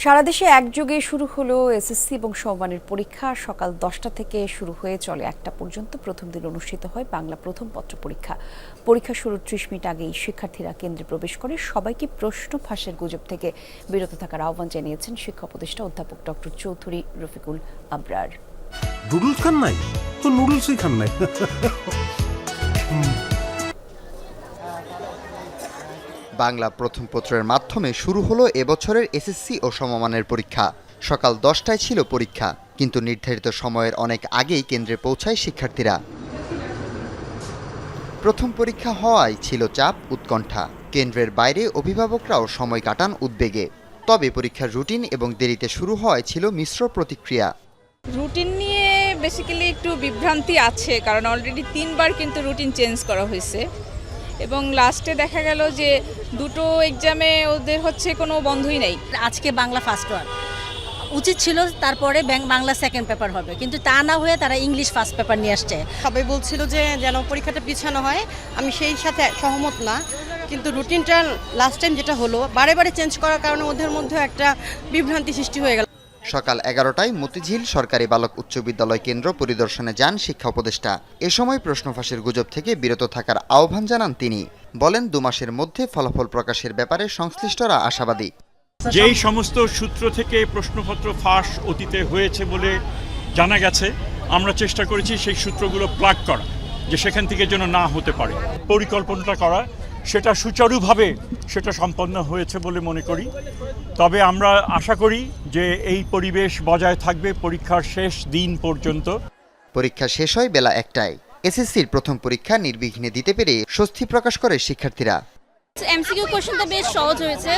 সারা দেশে একযোগে শুরু হলো এসএসসি এবং সমমানের পরীক্ষা। সকাল 10টা থেকে শুরু হয়ে চলে 1টা পর্যন্ত। প্রথম দিন অনুষ্ঠিত হয় বাংলা প্রথম পত্র পরীক্ষা। পরীক্ষা শুরুর 30 মিনিট আগেই শিক্ষার্থীরা কেন্দ্রে প্রবেশ করে সবাইকে প্রশ্ন ফাঁসের গুজব থেকে বিরত থাকার আহ্বান জানিয়েছেন শিক্ষা উপদেষ্টা অধ্যাপক ডক্টর চৌধুরী রফিকুল আবরার। নুডলস খান নাই তো নুডলসই খান নাই। বাংলা প্রথম পত্রের মাধ্যমে শুরু হলো এবছরের এসএসসি ও সমমানের পরীক্ষা। সকাল 10টায় ছিল পরীক্ষা, কিন্তু নির্ধারিত সময়ের অনেক আগেই কেন্দ্রে পৌঁছায় শিক্ষার্থীরা। প্রথম পরীক্ষা হওয়ায় ছিল চাপ, উৎকণ্ঠা। কেন্দ্রের বাইরে অভিভাবকরাও সময় কাটান উদ্বেগে। তবে পরীক্ষার রুটিন এবং দেরিতে শুরু হওয়ায় ছিল মিশ্র প্রতিক্রিয়া। রুটিন নিয়ে বেসিক্যালি একটু বিভ্রান্তি আছে, কারণ অলরেডি 3বার কিন্তু রুটিন চেঞ্জ করা হয়েছে এবং লাস্টে দেখা গেল যে দুটো এক্সামে ওদের হচ্ছে কোনো বন্ধই নেই। আজকে বাংলা ফার্স্ট ওয়ার উচিত ছিল, তারপরে বাংলা সেকেন্ড পেপার হবে, কিন্তু তা না হয়ে তারা ইংলিশ ফার্স্ট পেপার নিয়ে আসছে। সবাই বলছিল যে যেন পরীক্ষাটা পিছানো হয়, আমি সেই সাথে সহমত না, কিন্তু রুটিনটা লাস্ট টাইম যেটা হলো বারে বারে চেঞ্জ করার কারণে ওদের মধ্যে একটা বিভ্রান্তি সৃষ্টি হয়ে গেল। সকাল 11টায় মতিঝিল সরকারি বালক উচ্চ বিদ্যালয় কেন্দ্র পরিদর্শনে যান শিক্ষা উপদেষ্টা। এ সময় প্রশ্ন ফাঁসের গুজব থেকে বিরত থাকার আহ্বান জানান তিনি। বলেন, 2 মাসের মধ্যে ফলাফল প্রকাশের ব্যাপারে সংশ্লিষ্টরা আশাবাদী। যেই সমস্ত সূত্র থেকে প্রশ্নপত্র ফাঁস অতীতে হয়েছে বলে জানা গেছে, আমরা চেষ্টা করেছি সেই সূত্রগুলো প্লাগ করা, যে সেখান থেকে যেন না হতে পারে। পরিকল্পনাটা করা, সেটা সুচারুভাবে সেটা সম্পন্ন হয়েছে বলে মনে করি। তবে আমরা আশা করি যে এই পরিবেশ বজায় থাকবে পরীক্ষার শেষ দিন পর্যন্ত। পরীক্ষা শেষ হয় বেলা 1টায়। এসএসসির প্রথম পরীক্ষা নির্বিঘ্নে দিতে পেরে স্বস্তি প্রকাশ করে শিক্ষার্থীরা। এমসিকিউ কোশ্চেনটা বেশ সহজ হয়েছে,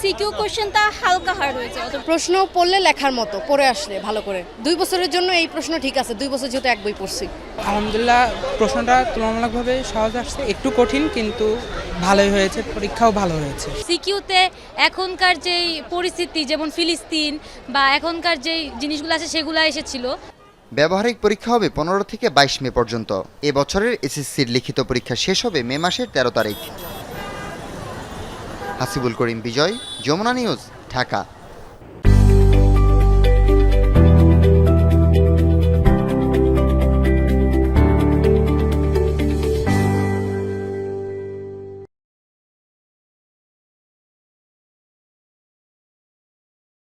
সিকিউ কোশ্চেনটা হালকা হার্ড হয়েছে। প্রশ্ন পড়লে লেখার মতো পড়ে আসলে ভালো করে। 2 বছরের জন্য এই প্রশ্ন ঠিক আছে, 2 বছর যেহেতু এক বই পড়ছি। আলহামদুলিল্লাহ, প্রশ্নটা তুলনামূলকভাবে সহজ আসছে, একটু কঠিন কিন্তু ভালোই হয়েছে, পরীক্ষাও ভালো হয়েছে। সিকিউতে এখনকার যেই পরিস্থিতি, যেমন ফিলিস্তিন বা এখনকার যেই জিনিসগুলো আছে সেগুলো এসেছিল। ব্যবহারিক পরীক্ষা হবে 15 থেকে 22 মে পর্যন্ত। এবছরের এসএসসির লিখিত পরীক্ষা শেষ হবে মে মাসের 13 তারিখ। হাসিবুল করিম বিজয়, যমুনা নিউজ, ঢাকা।